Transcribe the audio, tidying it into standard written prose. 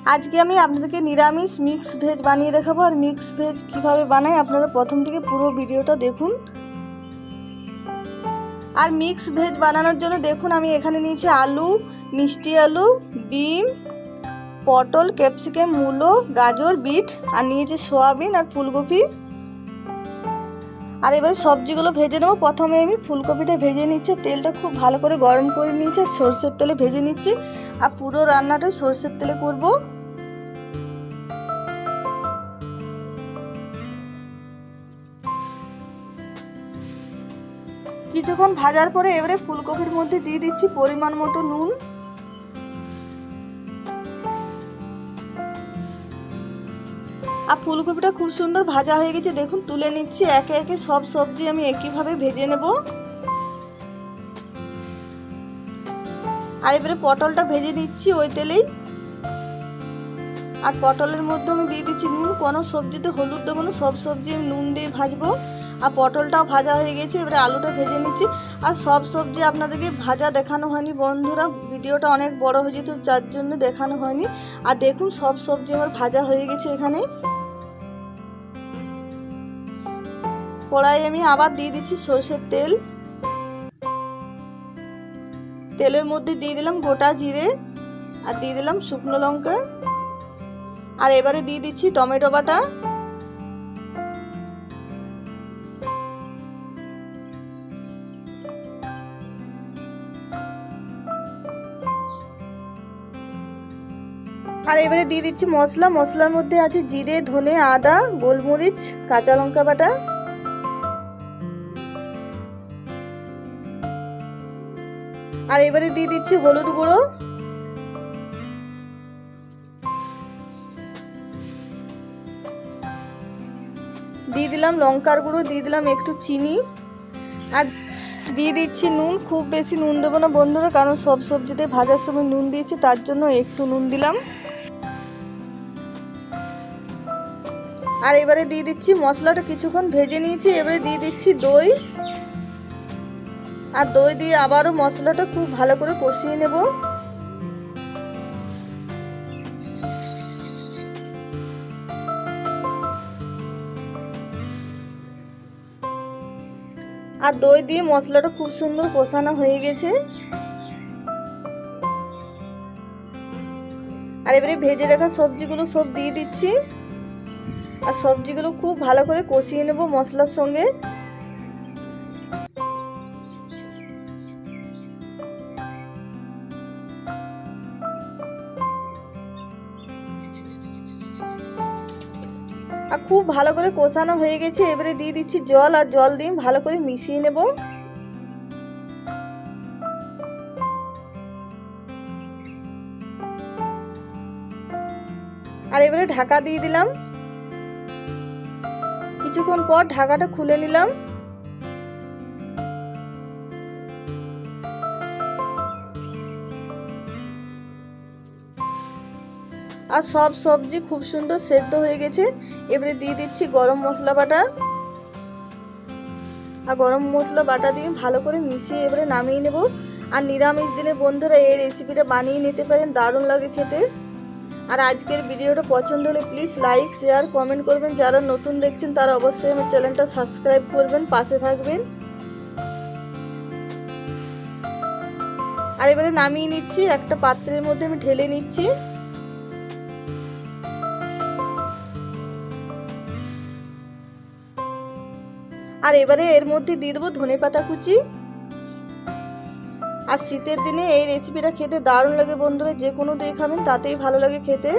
আজকে আমি আপনাদেরকে নিরামিষ মিক্স ভেজ বানিয়ে দেখাবো। আর মিক্স ভেজ কিভাবে বানাই আপনারা প্রথম থেকে পুরো ভিডিওটা দেখুন। আর মিক্স ভেজ বানানোর জন্য দেখুন আমি এখানে নিয়েছি আলু, মিষ্টি আলু, বিম, পটল, ক্যাপসিকাম, মূলো, গাজর, বিট আর নিয়েছি সয়াবিন আর ফুলকপি। আর এবারে সবজিগুলো ভেজে নেবো। প্রথমে আমি ফুলকপিটা ভেজে নিচ্ছি, তেলটা খুব ভালো করে গরম করে নিয়েছি, সরষের তেলে ভেজে নিচ্ছি। আর পুরো রান্নাটা সরষের তেলে করব। কিছুক্ষণ ভাজার পরে এবারে ফুলকপির মধ্যে দিয়ে দিচ্ছি পরিমাণ মতো নুন। আর ফুলকপিটা খুব সুন্দর ভাজা হয়ে গেছে, দেখুন তুলে নিচ্ছি। একে একে সব সবজি আমি একইভাবে ভেজে নেব। আর এবারে পটলটা ভেজে নিচ্ছি ওই তেলেই। আর পটলের মধ্যে আমি দিয়ে দিচ্ছি নুন। কোনো সবজিতে হলুদ দেবো না, সব সবজি আমি নুন দিয়ে ভাজবো। আর পটলটাও ভাজা হয়ে গেছে, এবারে আলুটা ভেজে নিচ্ছি। আর সব সবজি আপনাদেরকে ভাজা দেখানো হয়নি বন্ধুরা, ভিডিওটা অনেক বড় হয়ে যেত যার জন্য দেখানো হয়নি। আর দেখুন সব সবজি আমার ভাজা হয়ে গেছে। এখানে কড়াই আমি আবার দিয়ে দিচ্ছি সরষের তেল। তেলের মধ্যে দিয়ে দিলাম গোটা জিরে আর দিয়ে দিলাম শুকনো লঙ্কা। আর এবারে দিয়ে দিচ্ছি টমেটো বাটা। আর এবারে দিয়ে দিচ্ছি মশলা। মশলার মধ্যে আছে জিরে, ধনে, আদা, গোলমরিচ, কাঁচা লঙ্কা বাটা। আর এবারে দিয়ে দিচ্ছি হলুদ গুঁড়ো। দিয়ে দিলাম লঙ্কার গুঁড়ো, দিয়ে দিলাম একটু চিনি আর দিয়ে দিচ্ছি নুন। খুব বেশি নুন দেবো না বন্ধুরা, কারণ সব সবজিতে ভাজার সময় নুন দিয়েছি, তার জন্য একটু নুন দিলাম। আর এবারে দিয়ে দিচ্ছি মশলাটা কিছুক্ষণ ভেজে নিয়েছি, এবারে দিয়ে দিচ্ছি দই। আর দই দিয়ে আবারও মশলাটা খুব ভালো করে কষিয়ে নেব। আর দই দিয়ে মশলাটা খুব সুন্দর কষানো হয়ে গেছে। আর এবারে ভেজে রাখা সবজিগুলো সব দিয়ে দিচ্ছি। আর সবজিগুলো খুব ভালো করে কষিয়ে নেব মশলার সঙ্গে। আর খুব ভালো করে কষানো হয়ে গেছে, এবারে দিয়ে দিচ্ছি জল। আর জল দিয়ে ভালো করে মিশিয়ে নেব। আর এবারে ঢাকা দিয়ে দিলাম। কিছুক্ষণ পর ঢাকাটা খুলে নিলাম। আর সব সবজি খুব সুন্দর সেদ্ধ হয়ে গেছে। এবারে দিয়ে দিচ্ছি গরম মশলা বাটা। আর গরম মশলা বাটা দিয়ে ভালো করে মিশিয়ে এবারে নামিয়ে নেব। আর নিরামিষ দিনে বন্ধুরা এই রেসিপিটা বানিয়ে নিতে পারেন, দারুণ লাগে খেতে। আর আজকের ভিডিওটা পছন্দ হলে প্লিজ লাইক, শেয়ার, কমেন্ট করবেন। যারা নতুন দেখছেন তারা অবশ্যই আমার চ্যানেলটা সাবস্ক্রাইব করবেন, পাশে থাকবেন। আর এবারে নামিয়ে নিচ্ছি, একটা পাত্রের মধ্যে আমি ঢেলে নিচ্ছি। আর এবারে এর মধ্যে দিয়ে দেবো ধনেপাতা কুচি। আর শীতের দিনে এই রেসিপিটা খেতে দারুণ লাগে বন্ধুরা, যে কোনো দিয়ে খাবেন তাতেই ভালো লাগে খেতে।